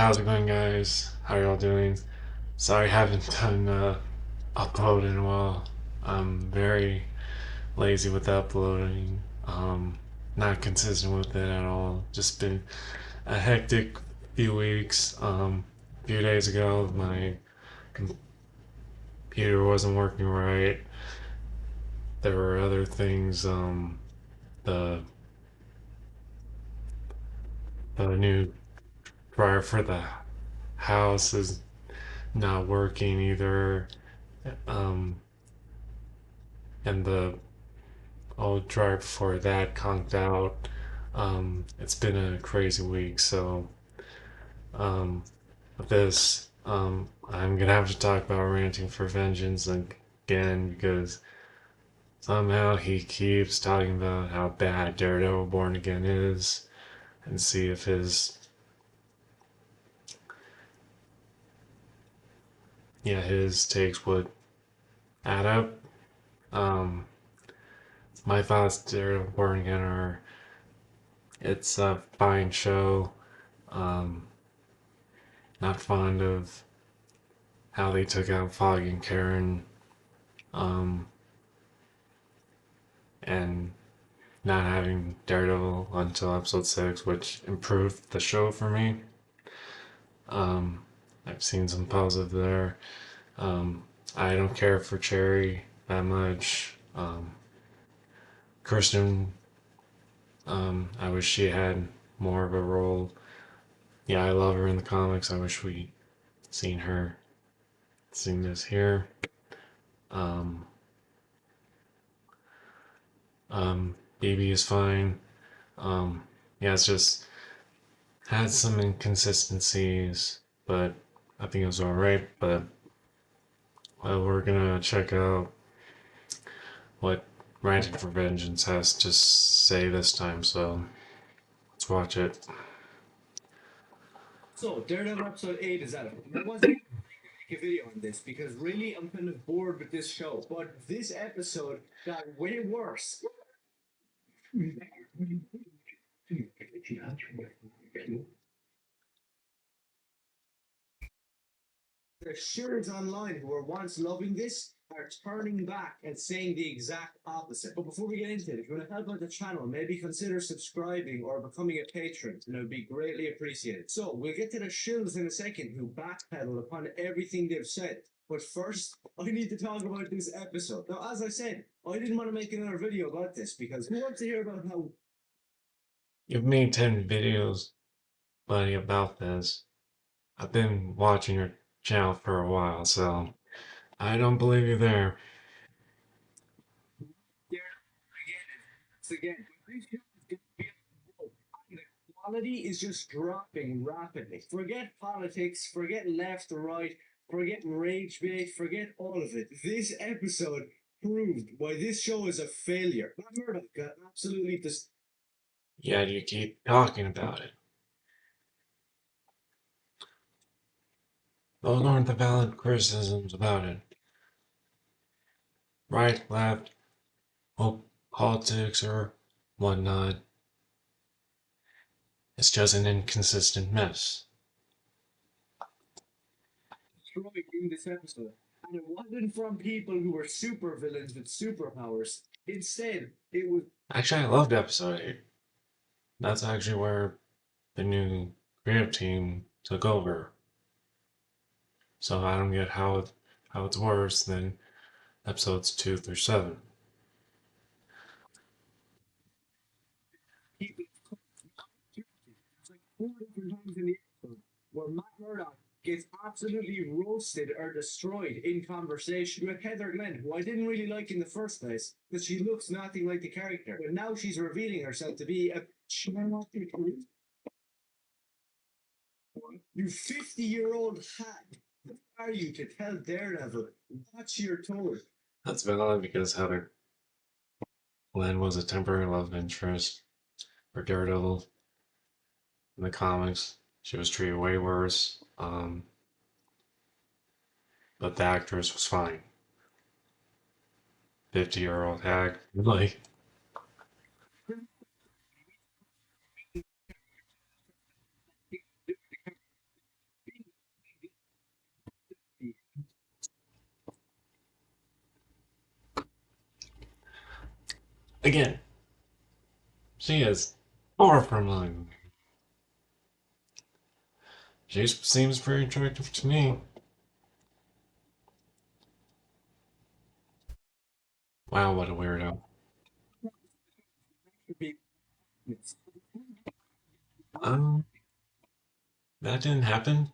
How's it going, guys? How y'all doing? Sorry, I haven't done upload in a while. I'm very lazy with uploading. Not consistent with it at all. Just been a hectic few weeks. A few days ago, my computer wasn't working right. There were other things. The the new dryer for the house is not working either. Um, and the old dryer before that conked out. It's been a crazy week, so um, with this, I'm gonna have to talk about Ranting for Vengeance again because somehow he keeps talking about how bad Daredevil Born Again is, and see if his takes would add up. Um, my thoughts, Daredevil Born Again, are it's a fine show. Um, Not fond of how they took out Fogg and Karen, um, and not having Daredevil until episode 6, which improved the show for me. Um, I've seen some positive there. Um, I don't care for Cherry that much. Kirsten, I wish she had more of a role. Yeah, I love her in the comics. I wish we seen her sing this here. Um, BB is fine. Yeah, it's just had some inconsistencies, but I think it was alright. But we're gonna check out what Ranting for Vengeance has to say this time, so let's watch it. So, Daredevil episode 8 is out. I wasn't make a video on this because really I'm kind of bored with this show. But this episode got way worse. The shooters online who were once loving this are turning back and saying the exact opposite. But before we get into it, if you want to help out the channel, maybe consider subscribing or becoming a patron, and it would be greatly appreciated. So we'll get to the shills in a second who backpedal upon everything they've said. But first, I need to talk about this episode. Now, as I said, I didn't want to make another video about this because who wants to hear about how You've made 10 videos, buddy, about this. I've been watching your channel for a while, so I don't believe you there. there again. This show is going to be and the quality is just dropping rapidly. Forget politics, forget left or right, forget rage bait, forget all of it. This episode proved why this show is a failure. Matt Murdock got absolutely Yet you keep talking about it. Those aren't the valid criticisms about it. Right, left, well, politics or whatnot. It's just an inconsistent mess. destroyed in this episode. And it wasn't from people who were super villains with superpowers. Instead, it was Actually, I loved episode 8. That's actually where the new creative team took over. So I don't get how it's worse than episodes 2 through 7. people. It's like 4 different times in the episode where Matt Murdock gets absolutely roasted or destroyed in conversation with Heather Glenn, who I didn't really like in the first place because she looks nothing like the character. But now she's revealing herself to be a you 50-year-old hag. Who are you to tell Daredevil, watch your tone? That's valid because Heather Glenn was a temporary love interest for Daredevil in the comics. She was treated way worse, but the actress was fine. 50-year-old hag. Like, Again, she is far from ugly. She seems pretty attractive to me. Wow, what a weirdo. Um, that didn't happen.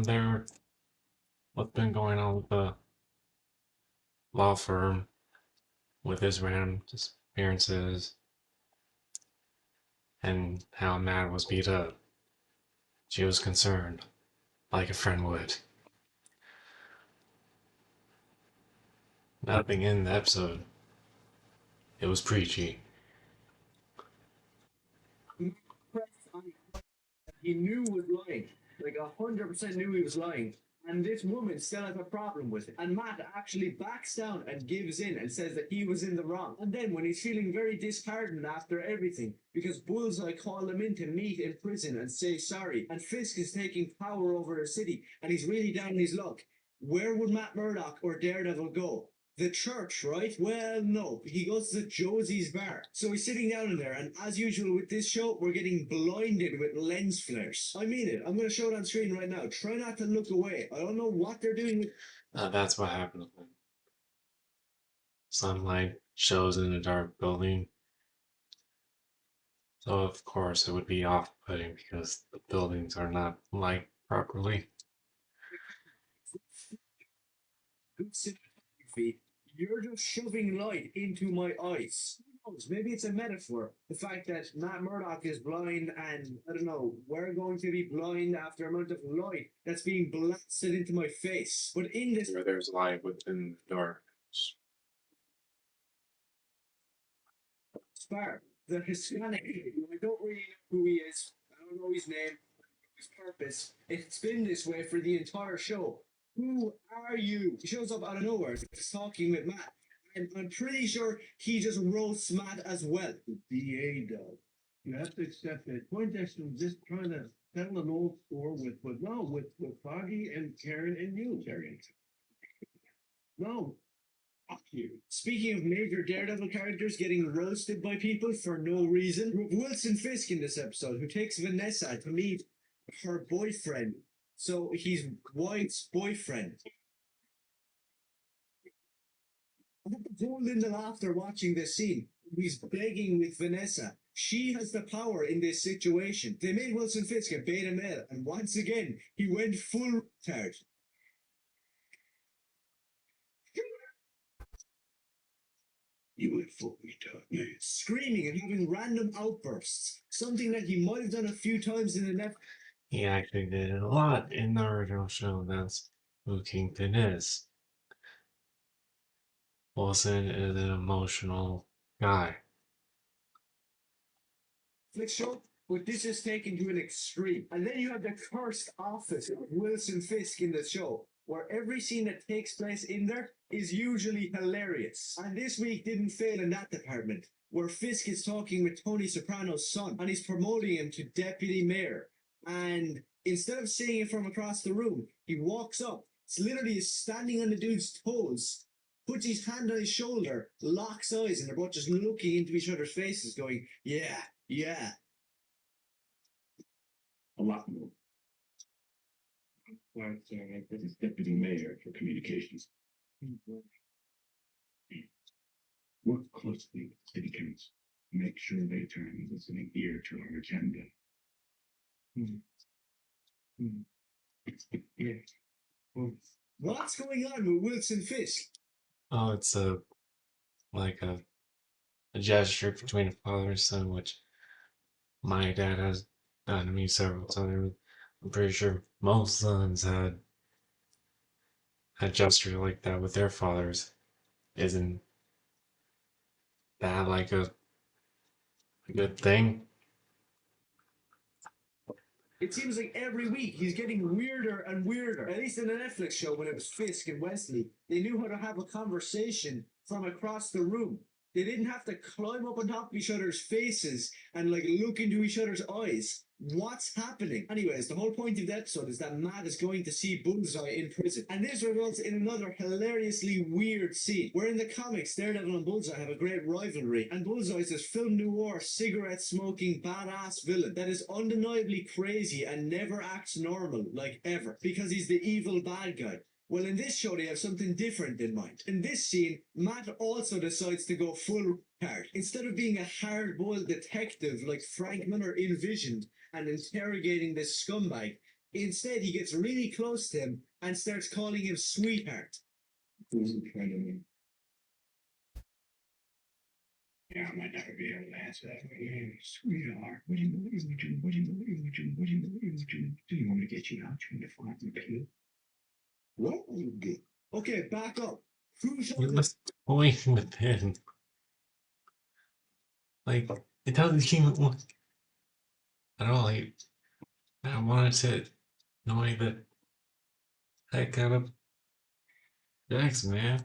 There, what's been going on with the law firm with his random disappearances and how Matt was beat up. She was concerned, like a friend would. Nothing in the episode. It was preachy. He knew was lying. Like 100% knew he was lying. And this woman still has a problem with it. And Matt actually backs down and gives in and says that he was in the wrong. And then when he's feeling very disheartened after everything, because Bullseye called him in to meet in prison and say sorry, and Fisk is taking power over the city, and he's really down in his luck, where would Matt Murdock or Daredevil go? The church, right? Well, no. He goes to Josie's bar. So he's sitting down in there, and as usual with this show, we're getting blinded with lens flares. I mean it. I'm going to show it on screen right now. Try not to look away. I don't know what they're doing with. That's what happened when sunlight shows in a dark building. So, of course, it would be off putting because the buildings are not light properly. Cinematography. You're just shoving light into my eyes. Who knows? Maybe it's a metaphor. The fact that Matt Murdock is blind, and I don't know, we're going to be blind after a amount of light that's being blasted into my face. But in this, Where there's light within the darkness. Spar, the Hispanic kid, I don't really know who he is. I don't know his name, his purpose. It's been this way for the entire show. Who are you? He shows up out of nowhere, just talking with Matt. And I'm pretty sure he just roasts Matt as well. The DA does. You have to accept it. Poindexter was just trying to settle an old score with Foggy and Karen and you. Karen. No, fuck you. Speaking of major Daredevil characters getting roasted by people for no reason, we have Wilson Fisk in this episode, who takes Vanessa to meet her boyfriend. So he's White's boyfriend. I rolled in the laughter watching this scene. He's begging with Vanessa. She has the power in this situation. They made Wilson Fisk a beta male, and once again, he went full retard. You went full retard. Screaming and having random outbursts. Something that he might have done a few times in the net. He actually did a lot in the original show. That's who Kingpin is. Wilson is an emotional guy. Flick show, but this is taken to an extreme. And then you have the cursed office of Wilson Fisk in the show, where every scene that takes place in there is usually hilarious. And this week didn't fail in that department, where Fisk is talking with Tony Soprano's son, and he's promoting him to deputy mayor. And instead of seeing it from across the room, he walks up, literally is standing on the dude's toes, puts his hand on his shoulder, locks eyes, and they're both just looking into each other's faces, going, yeah, yeah. A lot more. This is deputy mayor for communications. Work closely with city council. Make sure they turn listening ear to our agenda. Yeah. What's going on with Wilson Fisk? Oh, it's like a gesture between a father and son, which my dad has done to me several times. I'm pretty sure most sons had a gesture like that with their fathers. Isn't that like a good thing? It seems like every week he's getting weirder and weirder. At least in the Netflix show, when it was Fisk and Wesley, they knew how to have a conversation from across the room. They didn't have to climb up on top of each other's faces and like look into each other's eyes. What's happening? Anyways, the whole point of the episode is that Matt is going to see Bullseye in prison, and this results in another hilariously weird scene, where in the comics, Daredevil and Bullseye have a great rivalry, and Bullseye is this film noir, cigarette-smoking, badass villain that is undeniably crazy and never acts normal, like ever, because he's the evil bad guy. Well, in this show, they have something different in mind. In this scene, Matt also decides to go full hard. Instead of being a hard-boiled detective like Frank Miller envisioned and interrogating this scumbag, instead he gets really close to him and starts calling him sweetheart. Yeah, I might never be able to answer that. Sweetheart, would you believe me? Would you believe me? Would you believe me? Do you want me to get you out trying to find the kid? What you get? Okay, back up. Who shot He was pointing the pin. Like, it doesn't even look at all. Like, I wanted to annoy the heck out of Jax, man.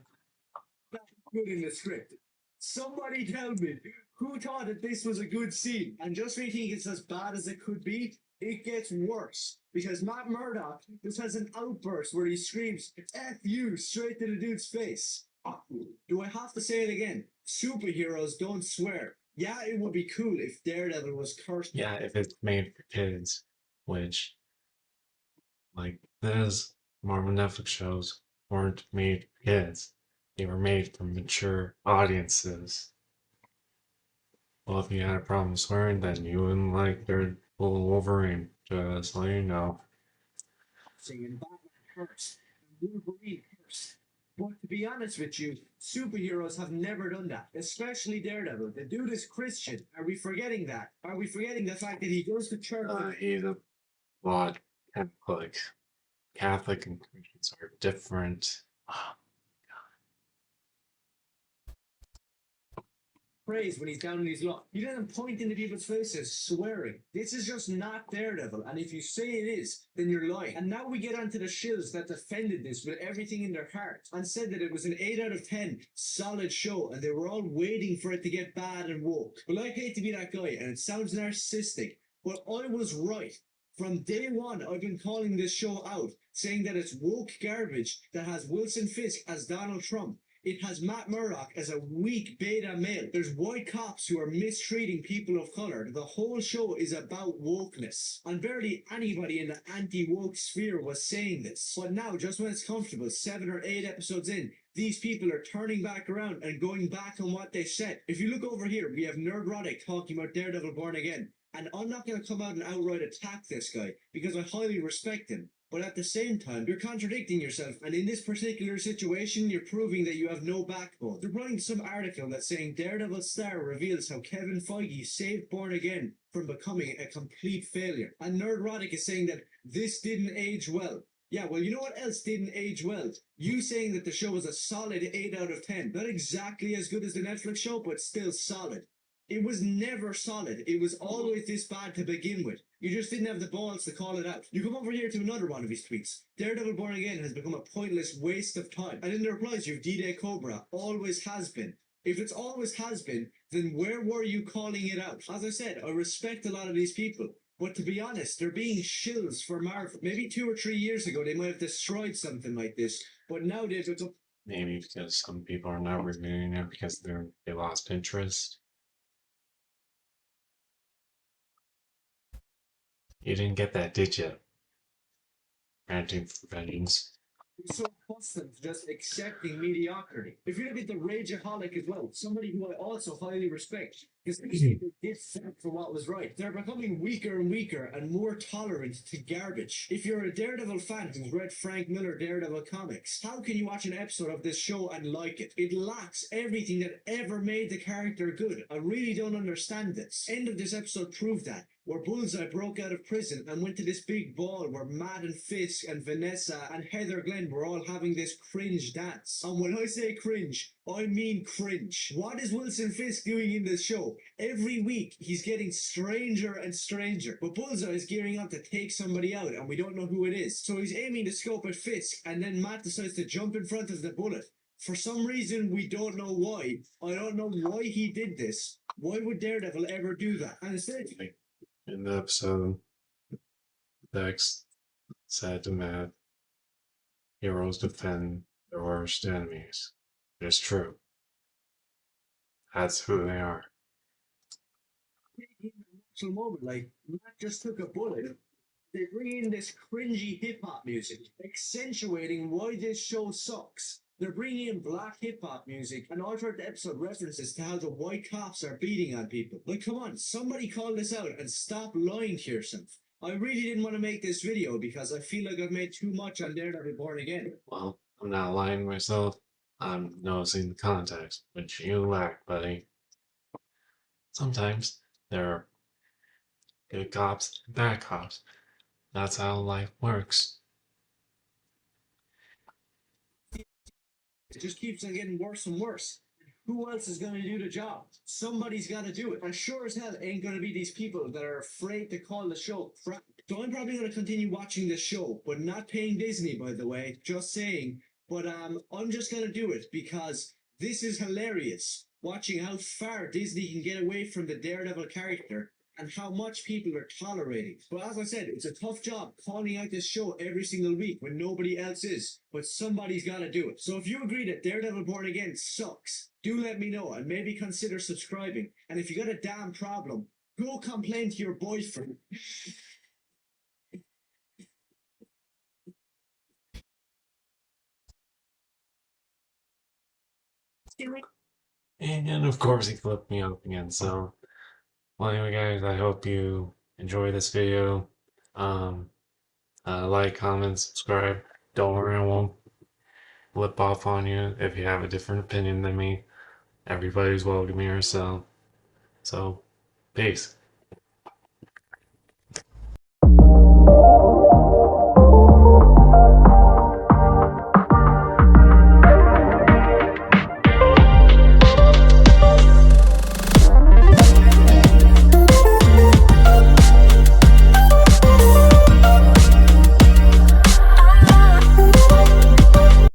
good in the script? Somebody tell me who thought that this was a good scene? And just when you think it's as bad as it could be, it gets worse. Because Matt Murdock just has an outburst where he screams, F you, straight to the dude's face. Do I have to say it again? Superheroes don't swear. Yeah, it would be cool if Daredevil was cursed. Yeah, if it's made for kids, which, like, those Marvel Netflix shows weren't made for kids. They were made for mature audiences. Well, if you had a problem swearing, then you wouldn't like Daredevil Wolverine. Just let you know. And Batman cursed and Wolverine cursed. But to be honest with you, superheroes have never done that, especially Daredevil. The dude is Christian. Are we forgetting that? Are we forgetting the fact that he goes to church? He's a lot Catholic. Catholic and Christians are different. Praise when he's down in his luck. He doesn't point into people's faces swearing. This is just not Daredevil, and if you say it is, then you're lying. And now we get onto the shills that defended this with everything in their heart and said that it was an 8 out of 10 solid show and they were all waiting for it to get bad and woke. Well, I hate to be that guy, and it sounds narcissistic, but I was right. From day one, I've been calling this show out, saying that it's woke garbage that has Wilson Fisk as Donald Trump. It has Matt Murdock as a weak beta male. There's white cops who are mistreating people of color. The whole show is about wokeness. And barely anybody in the anti-woke sphere was saying this. But now, just when it's comfortable, 7 or 8 episodes in, these people are turning back around and going back on what they said. If you look over here, we have Nerdrotic talking about Daredevil Born Again. And I'm not going to come out and outright attack this guy because I highly respect him. But at the same time, you're contradicting yourself, and in this particular situation, you're proving that you have no backbone. They're running some article that's saying Daredevil Star reveals how Kevin Feige saved Born Again from becoming a complete failure. And Nerdrotic is saying that this didn't age well. Yeah, well, you know what else didn't age well? You saying that the show was a solid 8 out of 10. Not exactly as good as the Netflix show, but still solid. It was never solid. It was always this bad to begin with. You just didn't have the balls to call it out. You come over here to another one of his tweets. Daredevil Born Again has become a pointless waste of time. And in the replies, you have D-Day Cobra. Always has been. If it's always has been, then where were you calling it out? As I said, I respect a lot of these people. But to be honest, they're being shills for Marvel. Maybe 2 or 3 years ago, they might have destroyed something like this. But now they've become... Maybe because some people are not reviewing it because they lost interest. You didn't get that, did you? Ranting for Vengeance. so accustomed to just accepting mediocrity. If you look at the Rageaholic as well, somebody who I also highly respect, because these people did fight for what was right. They're becoming weaker and weaker and more tolerant to garbage. If you're a Daredevil fan who's read Frank Miller Daredevil comics, how can you watch an episode of this show and like it? It lacks everything that ever made the character good. I really don't understand this. End of this episode proved that, where Bullseye broke out of prison and went to this big ball where Matt and Fisk and Vanessa and Heather Glenn were all having this cringe dance. And when I say cringe, I mean cringe. What is Wilson Fisk doing in this show? Every week he's getting stranger and stranger. But Bullseye is gearing up to take somebody out and we don't know who it is. So he's aiming to scope at Fisk and then Matt decides to jump in front of the bullet. For some reason, we don't know why. I don't know why he did this. Why would Daredevil ever do that? And instead, In the episode, Dex said to Matt, heroes defend their worst enemies. It's true. That's who they are. Emotional moment, like Matt just took a bullet. They bring in this cringy hip hop music, accentuating why this show sucks. They're bringing in black hip hop music, and all throughout the episode references to how the white cops are beating on people. Like, come on, somebody call this out and stop lying to yourself. I really didn't want to make this video because I feel like I've made too much on Daredevil Born Again. Well, I'm not lying to myself. I'm noticing the context, which you lack, buddy. Sometimes there are good cops and bad cops. That's how life works. It just keeps on getting worse and worse. Who else is going to do the job? Somebody's got to do it. And sure as hell ain't going to be these people that are afraid to call the show crap. So I'm probably going to continue watching this show, but not paying Disney, by the way. Just saying. But I'm just going to do it because this is hilarious. Watching how far Disney can get away from the Daredevil character and how much people are tolerating. But as I said, it's a tough job calling out this show every single week when nobody else is. But somebody's got to do it. So if you agree that Daredevil Born Again sucks, do let me know and maybe consider subscribing. And if you got a damn problem, go complain to your boyfriend. And of course, he flipped me off again. So, well, anyway, guys, I hope you enjoy this video. Um, like, comment, subscribe. Don't worry, I won't flip off on you if you have a different opinion than me. Everybody's welcome here, so peace.